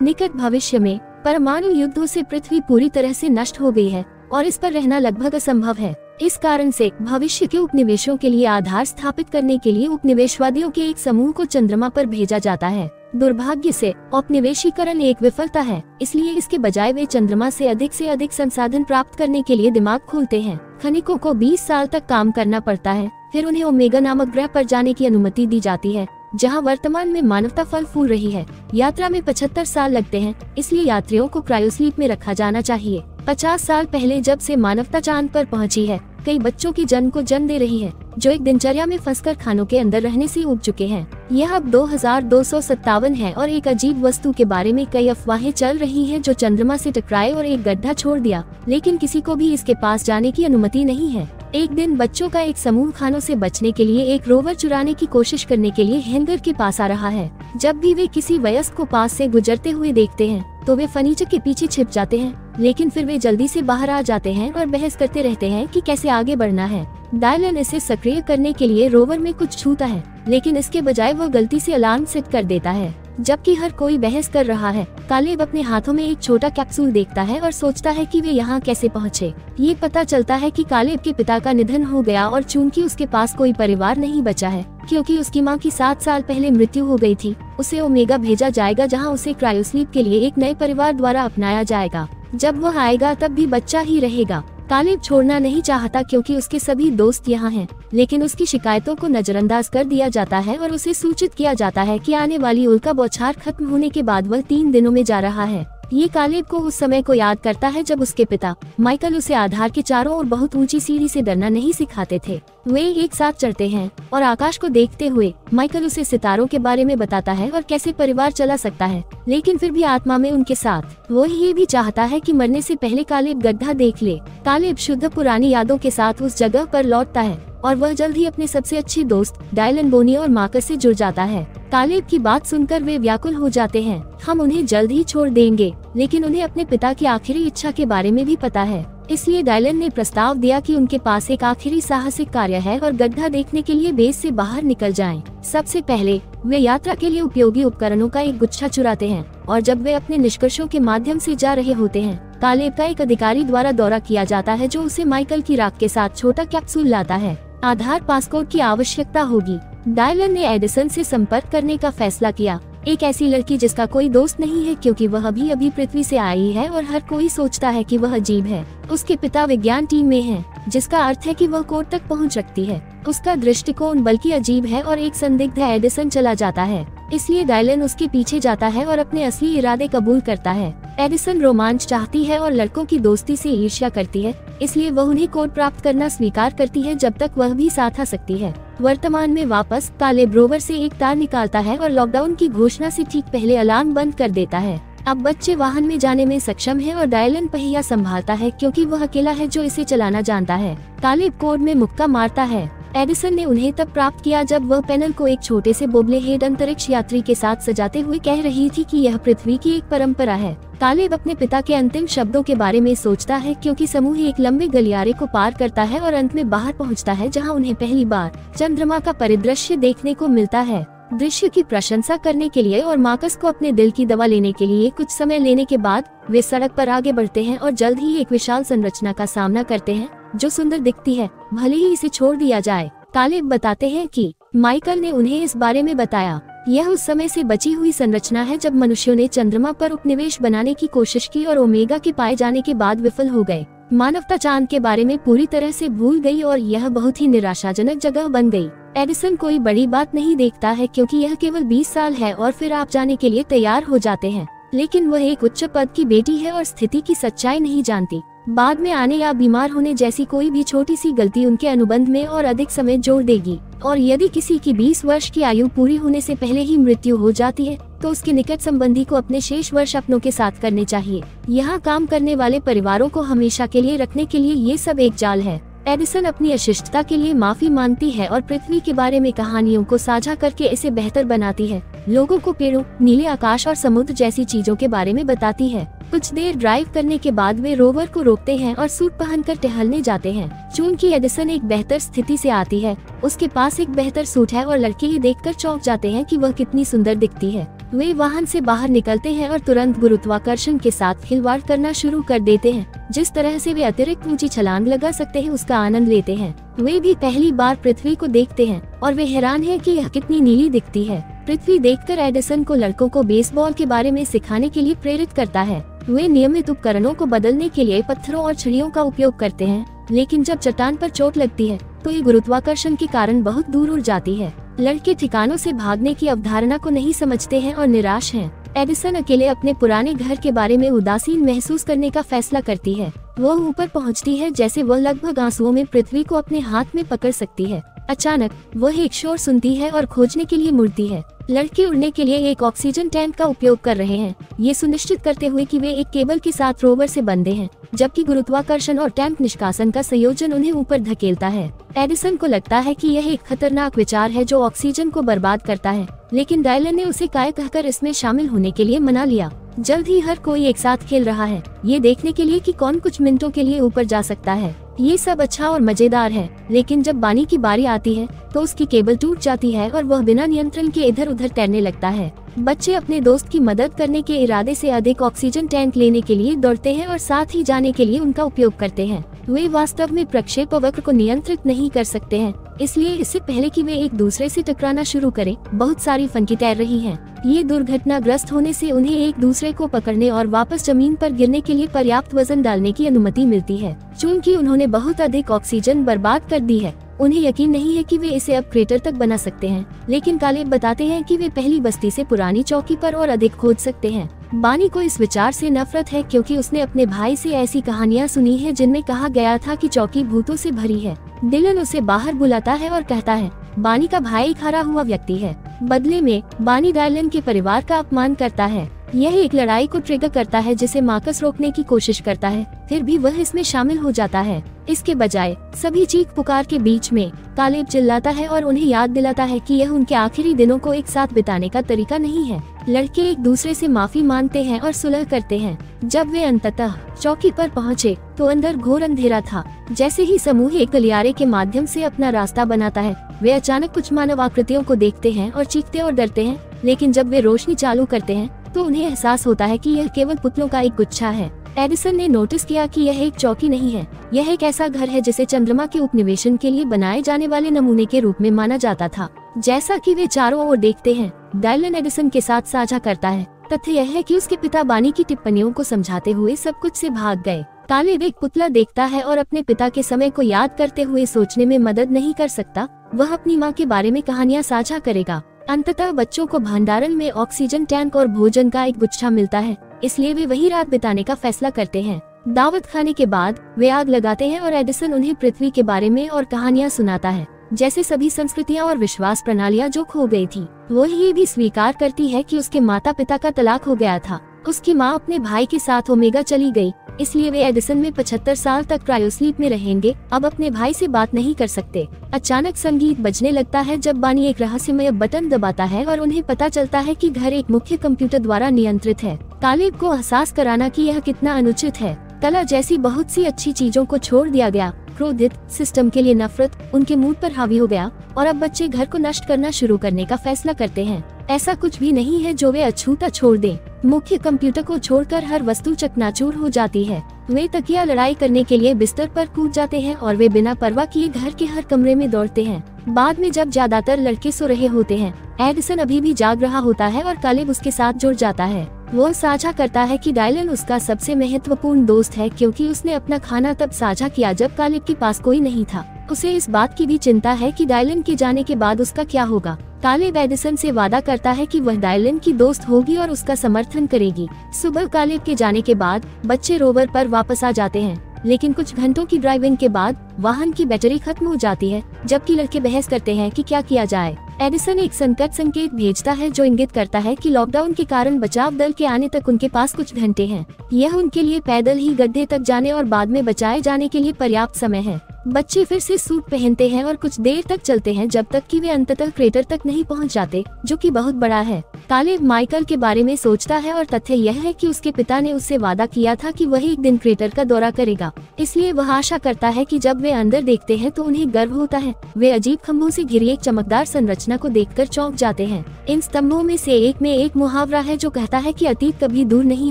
निकट भविष्य में परमाणु युद्धों से पृथ्वी पूरी तरह से नष्ट हो गई है और इस पर रहना लगभग असंभव है। इस कारण से भविष्य के उपनिवेशों के लिए आधार स्थापित करने के लिए उपनिवेशवादियों के एक समूह को चंद्रमा पर भेजा जाता है। दुर्भाग्य से औपनिवेशीकरण एक विफलता है, इसलिए इसके बजाय वे चंद्रमा से अधिक संसाधन प्राप्त करने के लिए दिमाग खोलते हैं। खनिकों को 20 साल तक काम करना पड़ता है, फिर उन्हें ओमेगा नामक ग्रह पर जाने की अनुमति दी जाती है, जहां वर्तमान में मानवता फल फूल रही है। यात्रा में 75 साल लगते हैं, इसलिए यात्रियों को क्रायोस्लीप में रखा जाना चाहिए। 50 साल पहले जब से मानवता चांद पर पहुंची है, कई बच्चों की जन्म को जन्म दे रही है, जो एक दिनचर्या में फंसकर खानों के अंदर रहने से उब चुके हैं। यह अब 2257 है और एक अजीब वस्तु के बारे में कई अफवाहें चल रही हैं जो चंद्रमा से टकराए और एक गड्ढा छोड़ दिया, लेकिन किसी को भी इसके पास जाने की अनुमति नहीं है। एक दिन बच्चों का एक समूह खानों से बचने के लिए एक रोवर चुराने की कोशिश करने के लिए हैंगर के पास आ रहा है। जब भी वे किसी वयस्क को पास से गुजरते हुए देखते हैं तो वे फर्नीचर के पीछे छिप जाते हैं, लेकिन फिर वे जल्दी से बाहर आ जाते हैं और बहस करते रहते हैं कि कैसे आगे बढ़ना है। डायलन इसे सक्रिय करने के लिए रोवर में कुछ छूता है, लेकिन इसके बजाय वो गलती से अलार्म सेट कर देता है। जबकि हर कोई बहस कर रहा है, कालेब अपने हाथों में एक छोटा कैप्सूल देखता है और सोचता है कि वे यहाँ कैसे पहुँचे। ये पता चलता है कि कालेब के पिता का निधन हो गया और चूंकि उसके पास कोई परिवार नहीं बचा है, क्योंकि उसकी माँ की 7 साल पहले मृत्यु हो गई थी, उसे ओमेगा भेजा जाएगा जहाँ उसे क्रायोस्लीप के लिए एक नए परिवार द्वारा अपनाया जाएगा। जब वह आएगा तब भी बच्चा ही रहेगा। कालेब छोड़ना नहीं चाहता क्योंकि उसके सभी दोस्त यहाँ हैं, लेकिन उसकी शिकायतों को नजरअंदाज कर दिया जाता है और उसे सूचित किया जाता है कि आने वाली उल्का बौछार खत्म होने के बाद वह 3 दिनों में जा रहा है। ये कालेब को उस समय को याद करता है जब उसके पिता माइकल उसे आधार के चारों ओर बहुत ऊंची सीढ़ी से डरना नहीं सिखाते थे। वे एक साथ चढ़ते हैं और आकाश को देखते हुए माइकल उसे सितारों के बारे में बताता है और कैसे परिवार चला सकता है, लेकिन फिर भी आत्मा में उनके साथ। वो ये भी चाहता है कि मरने से पहले कालेब गड्ढा देख ले। कालेब शुद्ध पुरानी यादों के साथ उस जगह पर लौटता है और वह जल्द ही अपने सबसे अच्छे दोस्त डायलन बोनी और मार्कस से जुड़ जाता है। कालेब की बात सुनकर वे व्याकुल हो जाते हैं। हम उन्हें जल्द ही छोड़ देंगे, लेकिन उन्हें अपने पिता की आखिरी इच्छा के बारे में भी पता है, इसलिए डायलन ने प्रस्ताव दिया कि उनके पास एक आखिरी साहसिक कार्य है और गड्ढा देखने के लिए बेस से बाहर निकल जाएं। सबसे पहले वे यात्रा के लिए उपयोगी उपकरणों का एक गुच्छा चुराते हैं और जब वे अपने निष्कर्षों के माध्यम से जा रहे होते हैं, कालेब का एक अधिकारी द्वारा दौरा किया जाता है जो उसे माइकल की राख के साथ छोटा कैप्सूल लाता है। आधार पासपोर्ट की आवश्यकता होगी। डायलन ने एडिसन से संपर्क करने का फैसला किया, एक ऐसी लड़की जिसका कोई दोस्त नहीं है क्योंकि वह अभी पृथ्वी से आई है और हर कोई सोचता है कि वह अजीब है। उसके पिता विज्ञान टीम में हैं, जिसका अर्थ है कि वह कोर्ट तक पहुंच सकती है। उसका दृष्टिकोण बल्कि अजीब है और एक संदिग्ध एडिसन चला जाता है, इसलिए डायलन उसके पीछे जाता है और अपने असली इरादे कबूल करता है। एडिसन रोमांच चाहती है और लड़कों की दोस्ती से ईर्ष्या करती है, इसलिए वह उन्हें कोड प्राप्त करना स्वीकार करती है जब तक वह भी साथ आ सकती है। वर्तमान में वापस कालेब रोवर से एक तार निकालता है और लॉकडाउन की घोषणा से ठीक पहले अलार्म बंद कर देता है। अब बच्चे वाहन में जाने में सक्षम है और डायलन पहिया संभालता है क्योंकि वह अकेला है जो इसे चलाना जानता है। कालेब कोड में मुक्का मारता है। एडिसन ने उन्हें तब प्राप्त किया जब वह पैनल को एक छोटे से बोबले हेड अंतरिक्ष यात्री के साथ सजाते हुए कह रही थी कि यह पृथ्वी की एक परंपरा है। कालेब अपने पिता के अंतिम शब्दों के बारे में सोचता है क्योंकि समूह एक लंबे गलियारे को पार करता है और अंत में बाहर पहुंचता है जहां उन्हें पहली बार चंद्रमा का परिदृश्य देखने को मिलता है। दृश्य की प्रशंसा करने के लिए और मार्कस को अपने दिल की दवा लेने के लिए कुछ समय लेने के बाद वे सड़क पर आगे बढ़ते हैं और जल्द ही एक विशाल संरचना का सामना करते हैं जो सुंदर दिखती है, भले ही इसे छोड़ दिया जाए। कालेब बताते हैं कि माइकल ने उन्हें इस बारे में बताया। यह उस समय से बची हुई संरचना है जब मनुष्यों ने चंद्रमा पर उपनिवेश बनाने की कोशिश की और ओमेगा के पाए जाने के बाद विफल हो गए। मानवता चांद के बारे में पूरी तरह से भूल गई और यह बहुत ही निराशाजनक जगह बन गई। एडिसन कोई बड़ी बात नहीं देखता है क्योंकि यह केवल 20 साल है और फिर आप जाने के लिए तैयार हो जाते हैं, लेकिन वह एक उच्च पद की बेटी है और स्थिति की सच्चाई नहीं जानती। बाद में आने या बीमार होने जैसी कोई भी छोटी सी गलती उनके अनुबंध में और अधिक समय जोड़ देगी, और यदि किसी की 20 वर्ष की आयु पूरी होने से पहले ही मृत्यु हो जाती है तो उसके निकट संबंधी को अपने शेष वर्ष अपनों के साथ करने चाहिए। यहाँ काम करने वाले परिवारों को हमेशा के लिए रखने के लिए ये सब एक जाल है। एडिसन अपनी अशिष्टता के लिए माफी मांगती है और पृथ्वी के बारे में कहानियों को साझा करके इसे बेहतर बनाती है। लोगों को पेड़ों, नीले आकाश और समुद्र जैसी चीजों के बारे में बताती है। कुछ देर ड्राइव करने के बाद वे रोवर को रोकते हैं और सूट पहनकर टहलने जाते हैं। चूंकि एडिसन एक बेहतर स्थिति से आती है, उसके पास एक बेहतर सूट है और लड़के ये देखकर चौंक जाते हैं कि वह कितनी सुंदर दिखती है। वे वाहन से बाहर निकलते हैं और तुरंत गुरुत्वाकर्षण के साथ खिलवाड़ करना शुरू कर देते हैं। जिस तरह से वे अतिरिक्त ऊंची छलांग लगा सकते हैं उसका आनंद लेते हैं। वे भी पहली बार पृथ्वी को देखते हैं और वे हैरान हैं कि यह कितनी नीली दिखती है। पृथ्वी देखकर एडिसन को लड़कों को बेसबॉल के बारे में सिखाने के लिए प्रेरित करता है। वे नियमित उपकरणों को बदलने के लिए पत्थरों और छड़ियों का उपयोग करते हैं, लेकिन जब चट्टान पर चोट लगती है तो ये गुरुत्वाकर्षण के कारण बहुत दूर उड़ जाती है। लड़के ठिकानों से भागने की अवधारणा को नहीं समझते हैं और निराश हैं। एडिसन अकेले अपने पुराने घर के बारे में उदासीन महसूस करने का फैसला करती है। वो ऊपर पहुंचती है जैसे वह लगभग आंसुओं में पृथ्वी को अपने हाथ में पकड़ सकती है। अचानक वह एक शोर सुनती है और खोजने के लिए मुड़ती है। लड़के उड़ने के लिए एक ऑक्सीजन टैंक का उपयोग कर रहे हैं, ये सुनिश्चित करते हुए कि वे एक केबल के साथ रोवर से बंधे हैं, जबकि गुरुत्वाकर्षण और टैंक निष्कासन का संयोजन उन्हें ऊपर धकेलता है। एडिसन को लगता है कि यह एक खतरनाक विचार है जो ऑक्सीजन को बर्बाद करता है, लेकिन डायलन ने उसे काय कहकर इसमें शामिल होने के लिए मना लिया। जल्द ही हर कोई एक साथ खेल रहा है, ये देखने के लिए कि कौन कुछ मिनटों के लिए ऊपर जा सकता है। ये सब अच्छा और मजेदार है, लेकिन जब बानी की बारी आती है तो उसकी केबल टूट जाती है और वह बिना नियंत्रण के इधर उधर तैरने लगता है। बच्चे अपने दोस्त की मदद करने के इरादे से अधिक ऑक्सीजन टैंक लेने के लिए दौड़ते हैं और साथ ही जाने के लिए उनका उपयोग करते हैं। वे वास्तव में प्रक्षेपवक्र को नियंत्रित नहीं कर सकते हैं, इसलिए इससे पहले कि वे एक दूसरे से टकराना शुरू करें, बहुत सारी फंकी तैर रही हैं। ये दुर्घटनाग्रस्त होने से उन्हें एक दूसरे को पकड़ने और वापस जमीन पर गिरने के लिए पर्याप्त वजन डालने की अनुमति मिलती है। चूंकि उन्होंने बहुत अधिक ऑक्सीजन बर्बाद कर दी है, उन्हें यकीन नहीं है कि वे इसे अब क्रेटर तक बना सकते हैं, लेकिन कालेब बताते हैं कि वे पहली बस्ती से पुरानी चौकी पर और अधिक खोद सकते हैं। बानी को इस विचार से नफरत है क्योंकि उसने अपने भाई से ऐसी कहानियां सुनी है जिनमें कहा गया था कि चौकी भूतों से भरी है। डिलन उसे बाहर बुलाता है और कहता है बानी का भाई एक हारा हुआ व्यक्ति है। बदले में बानी डायलन के परिवार का अपमान करता है। यह एक लड़ाई को ट्रिगर करता है जिसे मार्कस रोकने की कोशिश करता है, फिर भी वह इसमें शामिल हो जाता है। इसके बजाय सभी चीख पुकार के बीच में कालेब चिल्लाता है और उन्हें याद दिलाता है कि यह उनके आखिरी दिनों को एक साथ बिताने का तरीका नहीं है। लड़के एक दूसरे से माफी मांगते हैं और सुलह करते हैं। जब वे अंततः चौकी पर पहुँचे तो अंदर घोर अंधेरा था। जैसे ही समूह एक गलियारे के माध्यम से अपना रास्ता बनाता है, वे अचानक कुछ मानव आकृतियों को देखते हैं और चीखते और डरते हैं, लेकिन जब वे रोशनी चालू करते हैं तो उन्हें एहसास होता है कि यह केवल पुतलों का एक गुच्छा है। एडिसन ने नोटिस किया कि यह एक चौकी नहीं है, यह एक ऐसा घर है जिसे चंद्रमा के उपनिवेशन के लिए बनाए जाने वाले नमूने के रूप में माना जाता था। जैसा कि वे चारों ओर देखते हैं, डायलन एडिसन के साथ साझा करता है। तथ्य यह है कि उसके पिता बानी की टिप्पणियों को समझाते हुए सब कुछ से भाग गए। कालेब एक पुतला देखता है और अपने पिता के समय को याद करते हुए सोचने में मदद नहीं कर सकता। वह अपनी माँ के बारे में कहानियाँ साझा करेगा। अंततः बच्चों को भंडारण में ऑक्सीजन टैंक और भोजन का एक गुच्छा मिलता है, इसलिए वे वही रात बिताने का फैसला करते हैं। दावत खाने के बाद वे आग लगाते हैं और एडिसन उन्हें पृथ्वी के बारे में और कहानियां सुनाता है, जैसे सभी संस्कृतियां और विश्वास प्रणालियां जो खो गई थी। वो ये भी स्वीकार करती है कि उसके माता पिता का तलाक हो गया था। उसकी माँ अपने भाई के साथ ओमेगा चली गई, इसलिए वे एडिसन में 75 साल तक क्रायोस्लीप में रहेंगे, अब अपने भाई से बात नहीं कर सकते। अचानक संगीत बजने लगता है जब बानी एक रहस्यमय बटन दबाता है और उन्हें पता चलता है कि घर एक मुख्य कंप्यूटर द्वारा नियंत्रित है। कालेब को एहसास कराना कि यह कितना अनुचित है। कला जैसी बहुत सी अच्छी चीजों को छोड़ दिया गया। क्रोधित सिस्टम के लिए नफरत उनके मूड पर हावी हो गया और अब बच्चे घर को नष्ट करना शुरू करने का फैसला करते हैं। ऐसा कुछ भी नहीं है जो वे अछूता छोड़ दें। मुख्य कंप्यूटर को छोड़कर हर वस्तु चकनाचूर हो जाती है। वे तकिया लड़ाई करने के लिए बिस्तर पर कूद जाते हैं और वे बिना परवाह किए घर के हर कमरे में दौड़ते हैं। बाद में जब ज्यादातर लड़के सो रहे होते हैं, एडिसन अभी भी जाग रहा होता है और कालेब उसके साथ जुड़ जाता है। वो साझा करता है कि डायलन उसका सबसे महत्वपूर्ण दोस्त है क्योंकि उसने अपना खाना तब साझा किया जब कालेब के पास कोई नहीं था। उसे इस बात की भी चिंता है कि डायलन के जाने के बाद उसका क्या होगा। कालेब एडिसन से वादा करता है कि वह डायलन की दोस्त होगी और उसका समर्थन करेगी। सुबह कालेब के जाने के बाद बच्चे रोवर पर वापस आ जाते हैं, लेकिन कुछ घंटों की ड्राइविंग के बाद वाहन की बैटरी खत्म हो जाती है, जबकि लड़के बहस करते हैं कि क्या किया जाए। एडिसन एक संकट संकेत भेजता है जो इंगित करता है कि लॉकडाउन के कारण बचाव दल के आने तक उनके पास कुछ घंटे हैं। यह उनके लिए पैदल ही गड्ढे तक जाने और बाद में बचाए जाने के लिए पर्याप्त समय है। बच्चे फिर से सूट पहनते हैं और कुछ देर तक चलते हैं जब तक कि वे अंततः क्रेटर तक नहीं पहुंच जाते, जो कि बहुत बड़ा है। कालेब माइकल के बारे में सोचता है और तथ्य यह है कि उसके पिता ने उससे वादा किया था कि वह एक दिन क्रेटर का दौरा करेगा, इसलिए वह आशा करता है कि जब वे अंदर देखते हैं तो उन्हें गर्व होता है। वे अजीब खम्भों से घिरी एक चमकदार संरचना को देखकर चौंक जाते हैं। इन स्तंभों में से एक में एक मुहावरा है जो कहता है कि अतीत कभी दूर नहीं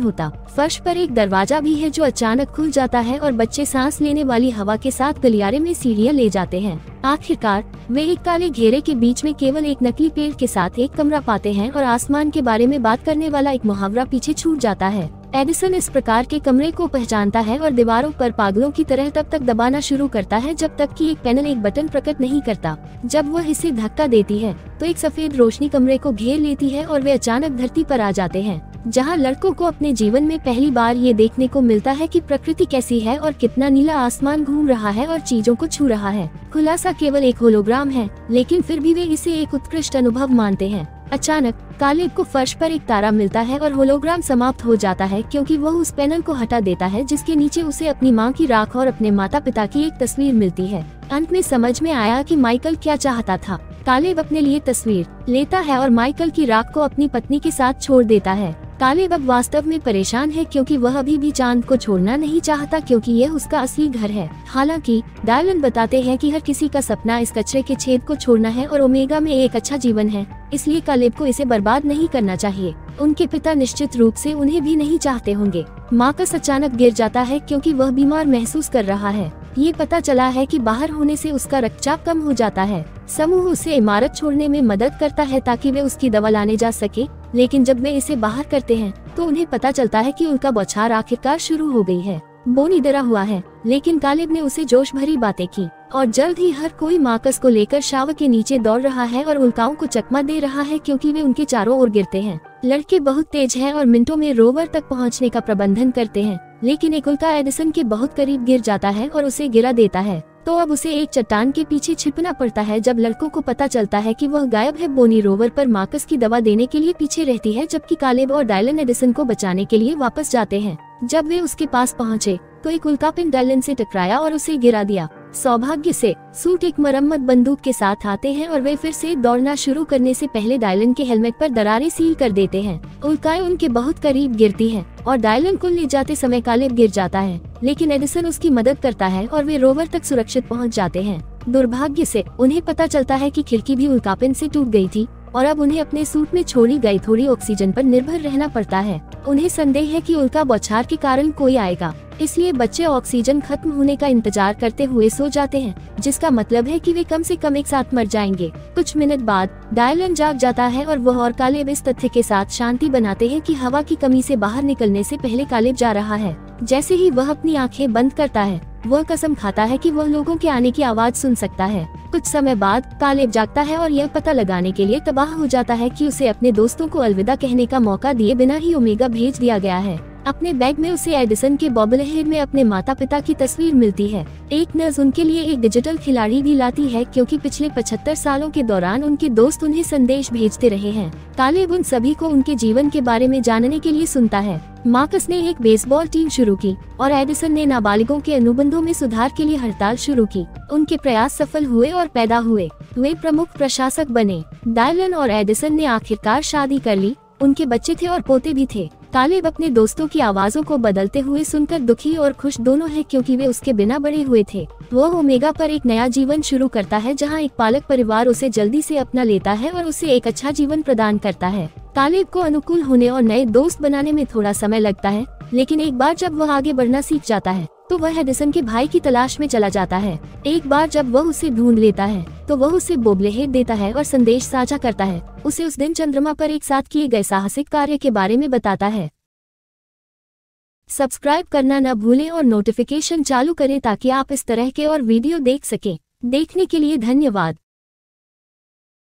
होता। फर्श पर एक दरवाजा भी है जो अचानक खुल जाता है और बच्चे सांस लेने वाली हवा के साथ गलियारे में सीढ़ियां ले जाते हैं। आखिरकार वे एक काले घेरे के बीच में केवल एक नकली पेड़ के साथ एक कमरा पाते हैं और आसमान के बारे में बात करने वाला एक मुहावरा पीछे छूट जाता है। एडिसन इस प्रकार के कमरे को पहचानता है और दीवारों पर पागलों की तरह तब तक दबाना शुरू करता है जब तक कि एक पैनल एक बटन प्रकट नहीं करता। जब वह इसे धक्का देती है तो एक सफेद रोशनी कमरे को घेर लेती है और वे अचानक धरती पर आ जाते हैं, जहां लड़कों को अपने जीवन में पहली बार ये देखने को मिलता है कि प्रकृति कैसी है और कितना नीला आसमान घूम रहा है और चीजों को छू रहा है। खुलासा केवल एक होलोग्राम है, लेकिन फिर भी वे इसे एक उत्कृष्ट अनुभव मानते हैं। अचानक कालेब को फर्श पर एक तारा मिलता है और होलोग्राम समाप्त हो जाता है क्योंकि वह उस पैनल को हटा देता है जिसके नीचे उसे अपनी मां की राख और अपने माता पिता की एक तस्वीर मिलती है। अंत में समझ में आया कि माइकल क्या चाहता था। कालेब अपने लिए तस्वीर लेता है और माइकल की राख को अपनी पत्नी के साथ छोड़ देता है। कालेब अब वास्तव में परेशान है क्योंकि वह अभी भी चांद को छोड़ना नहीं चाहता क्योंकि यह उसका असली घर है। हालांकि डायलन बताते हैं कि हर किसी का सपना इस कचरे के छेद को छोड़ना है और ओमेगा में एक अच्छा जीवन है, इसलिए कालेब को इसे बर्बाद नहीं करना चाहिए। उनके पिता निश्चित रूप से उन्हें भी नहीं चाहते होंगे। मार्कस अचानक गिर जाता है क्योंकि वह बीमार महसूस कर रहा है। ये पता चला है कि बाहर होने से उसका रक्तचाप कम हो जाता है। समूह उसे इमारत छोड़ने में मदद करता है ताकि वे उसकी दवा लाने जा सके, लेकिन जब वे इसे बाहर करते हैं तो उन्हें पता चलता है कि उनका बौछार आखिरकार शुरू हो गई है। बोनी डरा हुआ है, लेकिन कालेब ने उसे जोश भरी बातें की और जल्द ही हर कोई मार्कस को लेकर शावर के नीचे दौड़ रहा है और उल्काओं को चकमा दे रहा है क्योंकि वे उनके चारों ओर गिरते हैं। लड़के बहुत तेज हैं और मिनटों में रोवर तक पहुंचने का प्रबंधन करते हैं, लेकिन एक उल्का एडिसन के बहुत करीब गिर जाता है और उसे गिरा देता है। तो अब उसे एक चट्टान के पीछे छिपना पड़ता है। जब लड़कों को पता चलता है कि वह गायब है, बोनी रोवर पर मार्कस की दवा देने के लिए पीछे रहती है, जबकि कालेब और डायलन एडिसन को बचाने के लिए वापस जाते हैं। जब वे उसके पास पहुँचे तो एक उल्कापिंड डायलन से टकराया और उसे गिरा दिया। सौभाग्य से सूट एक मरम्मत बंदूक के साथ आते हैं और वे फिर से दौड़ना शुरू करने से पहले डायलन के हेलमेट पर दरारें सील कर देते हैं। उल्काएं उनके बहुत करीब गिरती हैं और डायलन को ले जाते समय कालेब गिर जाता है, लेकिन एडिसन उसकी मदद करता है और वे रोवर तक सुरक्षित पहुंच जाते हैं। दुर्भाग्य से उन्हें पता चलता है कि खिड़की भी उल्कापिंड से टूट गई थी और अब उन्हें अपने सूट में छोड़ी गई थोड़ी ऑक्सीजन पर निर्भर रहना पड़ता है। उन्हें संदेह है कि उल्का बौछार के कारण कोई आएगा, इसलिए बच्चे ऑक्सीजन खत्म होने का इंतजार करते हुए सो जाते हैं, जिसका मतलब है कि वे कम से कम एक साथ मर जाएंगे। कुछ मिनट बाद डायलन जाग जाता है और वह और कालेब इस तथ्य के साथ शांति बनाते हैं कि हवा की कमी से बाहर निकलने से पहले कालेब जा रहा है। जैसे ही वह अपनी आंखें बंद करता है, वह कसम खाता है कि वह लोगों के आने की आवाज सुन सकता है। कुछ समय बाद कालेब जागता है और यह पता लगाने के लिए तबाह हो जाता है कि उसे अपने दोस्तों को अलविदा कहने का मौका दिए बिना ही ओमेगा भेज दिया गया है। अपने बैग में उसे एडिसन के बॉबलहेड में अपने माता पिता की तस्वीर मिलती है। एक नर्स उनके लिए एक डिजिटल खिलाड़ी भी लाती है क्योंकि पिछले 75 सालों के दौरान उनके दोस्त उन्हें संदेश भेजते रहे हैं। कालेब उन सभी को उनके जीवन के बारे में जानने के लिए सुनता है। मार्कस ने एक बेसबॉल टीम शुरू की और एडिसन ने नाबालिगों के अनुबंधों में सुधार के लिए हड़ताल शुरू की। उनके प्रयास सफल हुए और पैदा हुए। वे प्रमुख प्रशासक बने। डायलन और एडिसन ने आखिरकार शादी कर ली। उनके बच्चे थे और पोते भी थे। कालेब अपने दोस्तों की आवाजों को बदलते हुए सुनकर दुखी और खुश दोनों है क्योंकि वे उसके बिना बड़े हुए थे। वह ओमेगा पर एक नया जीवन शुरू करता है जहां एक पालक परिवार उसे जल्दी से अपना लेता है और उसे एक अच्छा जीवन प्रदान करता है। कालेब को अनुकूल होने और नए दोस्त बनाने में थोड़ा समय लगता है, लेकिन एक बार जब वह आगे बढ़ना सीख जाता है तो वह एडिसन के भाई की तलाश में चला जाता है। एक बार जब वह उसे ढूंढ लेता है तो वह उसे बोबलेहेड देता है और संदेश साझा करता है। उसे उस दिन चंद्रमा पर एक साथ किए गए साहसिक कार्य के बारे में बताता है। सब्सक्राइब करना न भूलें और नोटिफिकेशन चालू करें ताकि आप इस तरह के और वीडियो देख सकें। देखने के लिए धन्यवाद।